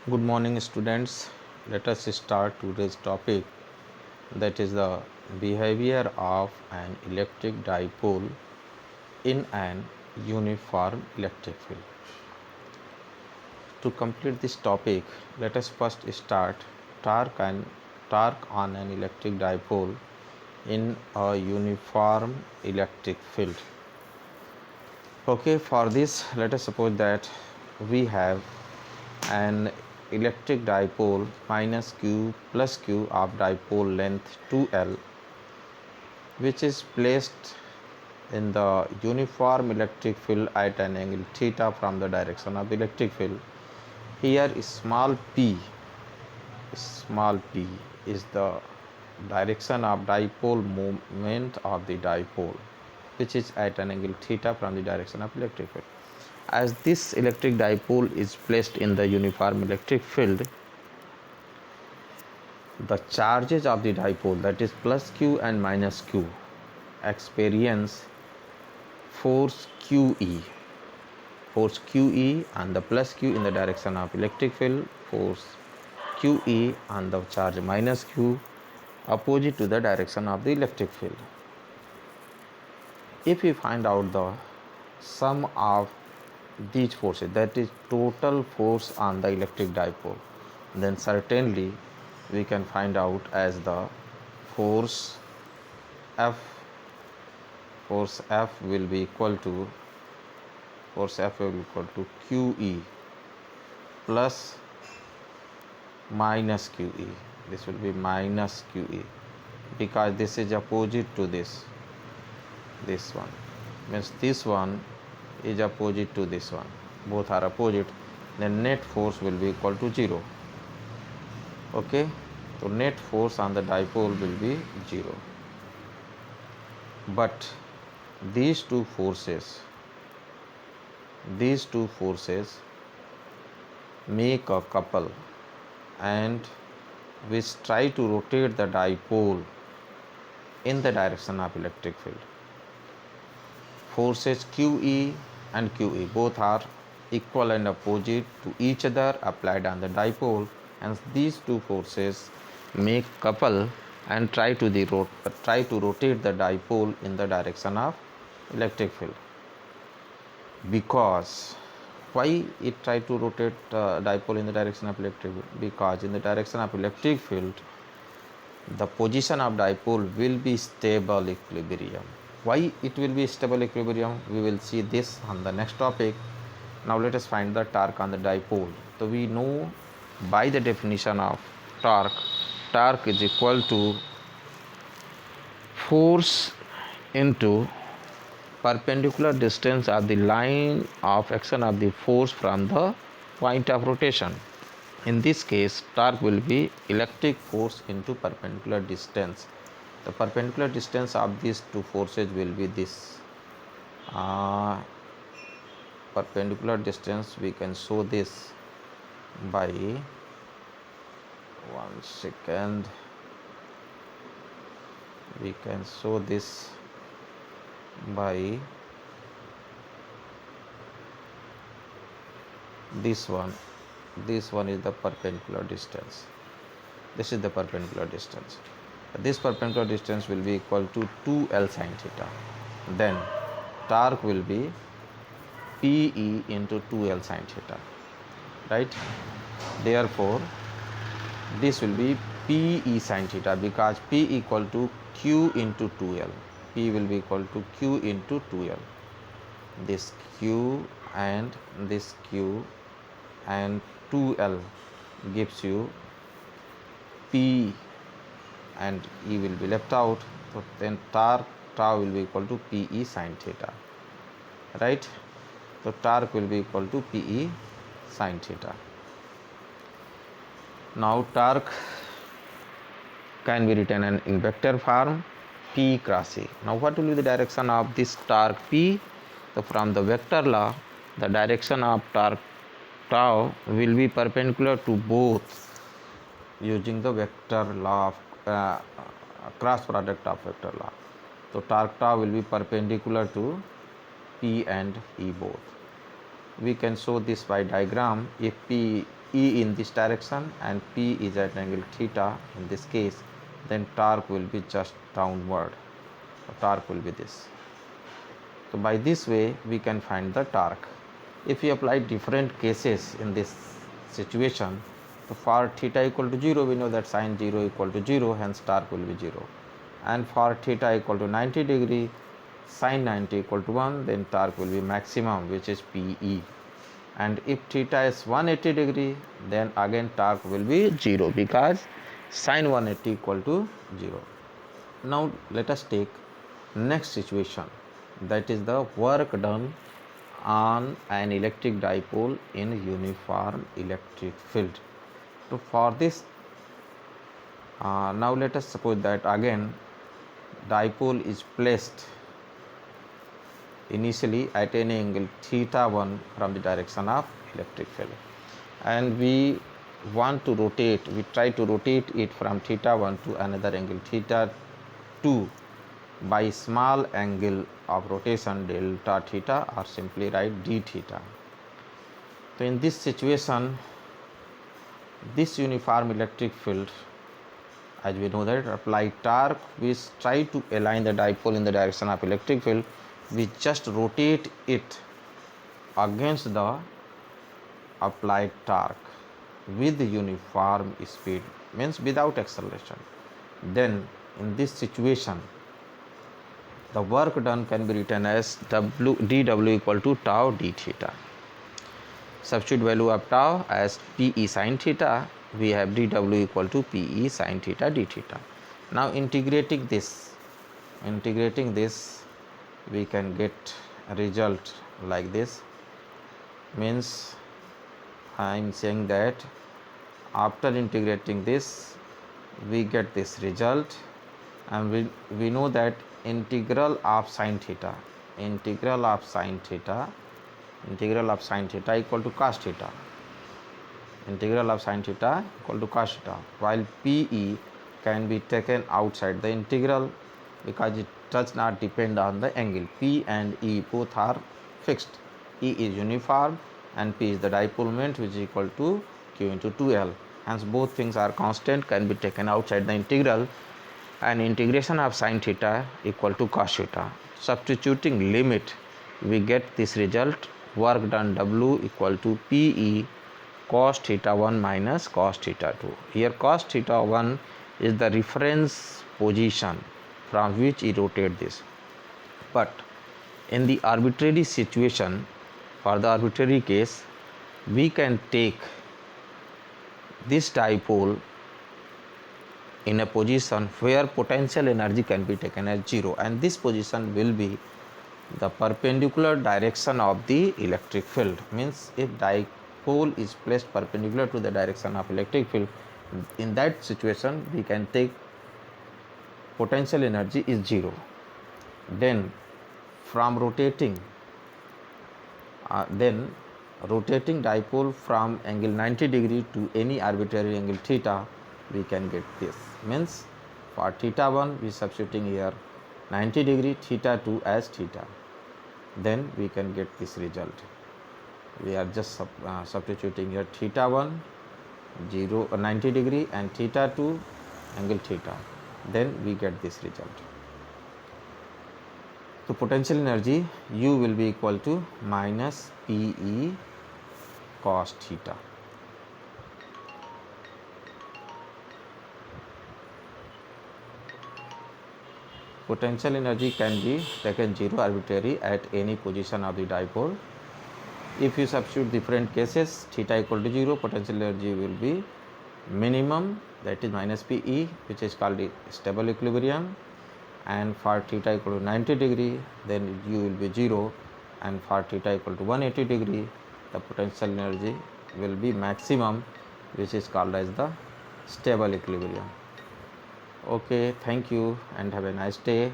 Good morning, students. Let us start today's topic, that is the behavior of an electric dipole in an uniform electric field. To complete this topic, let us first start torque on an electric dipole in a uniform electric field. Okay, for this, let us suppose that we have an electric dipole minus q plus q of dipole length 2L, which is placed in the uniform electric field at an angle theta from the direction of the electric field. Here small p is the direction of dipole moment of the dipole, which is at an angle theta from the direction of electric field. As this electric dipole is placed in the uniform electric field, the charges of the dipole, that is plus q and minus q, experience force QE and the plus q in the direction of electric field, force QE and the charge minus q opposite to the direction of the electric field. If we find out the sum of these forces, that is total force on the electric dipole, then certainly we can find out as the force F will be equal to QE plus minus QE. This will be minus QE because this is opposite to this one, means this one is opposite to this one, both are opposite, then net force will be equal to 0. Okay, so net force on the dipole will be 0. But these two forces make a couple and which try to rotate the dipole in the direction of electric field. Forces QE and QE both are equal and opposite to each other applied on the dipole, and these two forces make couple and try to rotate the dipole in the direction of electric field. Because why it try to rotate dipole in the direction of electric field? Because in the direction of electric field, the position of dipole will be stable equilibrium. Why it will be stable equilibrium? We will see this on the next topic. Now let us find the torque on the dipole. So we know by the definition of torque is equal to force into perpendicular distance of the line of action of the force from the point of rotation. In this case, torque will be electric force into perpendicular distance. The perpendicular distance of these two forces will be this. Perpendicular distance, we can show this by 1 second. We can show this by this one. This one is the perpendicular distance. This is the perpendicular distance. This perpendicular distance will be equal to 2L sin theta. Then torque will be PE into 2L sin theta, right? Therefore, this will be PE sin theta because P equal to Q into 2L. P will be equal to Q into 2L. This Q and this Q and 2L gives you P and E will be left out. So then tau will be equal to PE sin theta, right? So torque will be equal to PE sin theta. Now torque can be written in vector form, P cross E. Now what will be the direction of this torque P? So from the vector law, the direction of torque tau will be perpendicular to both using the vector law of cross product of vector law. So torque tau will be perpendicular to P and E both. we can show this by diagram. If P E in this direction and P is at angle theta in this case, then torque will be just downward. Torque will be this. So by this way we can find the torque. If we apply different cases in this situation, so for theta equal to 0, we know that sin 0 equal to 0, hence torque will be 0. And for theta equal to 90 degree, sin 90 equal to 1, then torque will be maximum, which is PE. And if theta is 180 degree, then again torque will be 0, because sin 180 equal to 0. Now let us take next situation, that is the work done on an electric dipole in uniform electric field. So for this, now let us suppose that again dipole is placed initially at an angle theta 1 from the direction of electric field, and we want to rotate, we try to rotate it from theta 1 to another angle theta 2 by small angle of rotation delta theta, or simply write d theta. So in this situation, this uniform electric field, as we know that apply torque, we try to align the dipole in the direction of electric field, we just rotate it against the applied torque with uniform speed, means without acceleration. Then in this situation, the work done can be written as dw equal to tau d theta. Substitute value of tau as Pe sin theta, we have dw equal to Pe sin theta d theta. Now integrating this, we can get a result like this. Means I am saying that after integrating this, we get this result, and we know that integral of sin theta equal to cos theta, while Pe can be taken outside the integral because it does not depend on the angle. P and E both are fixed. E is uniform and P is the dipole moment, which is equal to Q into 2L. Hence both things are constant, can be taken outside the integral, and integration of sin theta equal to cos theta. Substituting limit, we get this result, work done W equal to Pe cos theta 1 minus cos theta 2. Here cos theta 1 is the reference position from which he rotate this. But in the arbitrary situation, for the arbitrary case, we can take this dipole in a position where potential energy can be taken as 0, and this position will be the perpendicular direction of the electric field. Means if dipole is placed perpendicular to the direction of electric field, in that situation we can take potential energy is 0. Then from rotating dipole from angle 90 degree to any arbitrary angle theta, we can get this. Means for theta 1 we substituting here 90 degree, theta 2 as theta, then we can get this result. We are just substituting here theta 1 90 degree and theta 2 angle theta, then we get this result. So potential energy U will be equal to minus Pe cos theta. Potential energy can be taken 0 arbitrary at any position of the dipole. If you substitute different cases, theta equal to 0, potential energy will be minimum, that is minus Pe, which is called the stable equilibrium, and for theta equal to 90 degree, then U will be 0, and for theta equal to 180 degree, the potential energy will be maximum, which is called as the stable equilibrium. Okay, thank you and have a nice day.